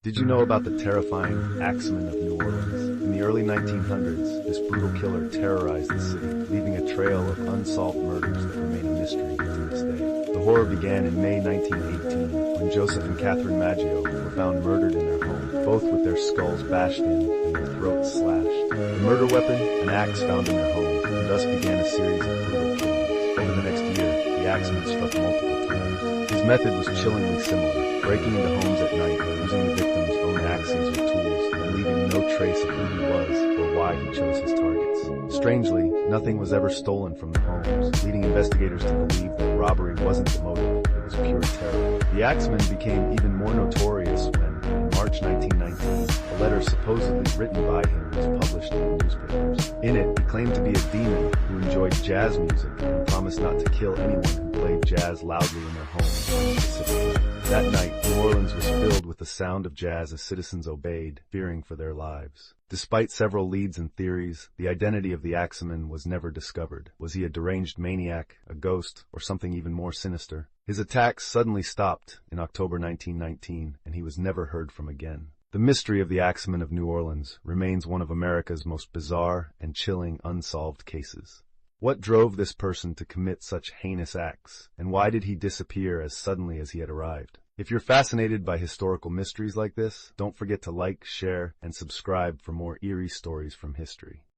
Did you know about the terrifying Axeman of New Orleans? In the early 1900s, this brutal killer terrorized the city, leaving a trail of unsolved murders that remain a mystery to this day. The horror began in May 1918, when Joseph and Catherine Maggio were found murdered in their home, both with their skulls bashed in and their throats slashed. The murder weapon, an axe found in their home, and thus began a series of brutal killings. Over the next year, the Axeman struck multiple times. His method was chillingly similar, breaking into homes at night, using the victim's own axes or tools, and leaving no trace of who he was or why he chose his targets. Strangely, nothing was ever stolen from the homes, leading investigators to believe that robbery wasn't the motive, it was pure terror. The Axeman became even more notorious when, in March 1919, a letter supposedly written by him was published in the newspapers. In it, he claimed to be a demon who enjoyed jazz music and promised not to kill anyone who played jazz loudly in their homes on a specific night. That night, New Orleans was filled with the sound of jazz as citizens obeyed, fearing for their lives. Despite several leads and theories, the identity of the Axeman was never discovered. Was he a deranged maniac, a ghost, or something even more sinister? His attacks suddenly stopped in October 1919, and he was never heard from again. The mystery of the Axeman of New Orleans remains one of America's most bizarre and chilling unsolved cases. What drove this person to commit such heinous acts, and why did he disappear as suddenly as he had arrived? If you're fascinated by historical mysteries like this, don't forget to like, share, and subscribe for more eerie stories from history.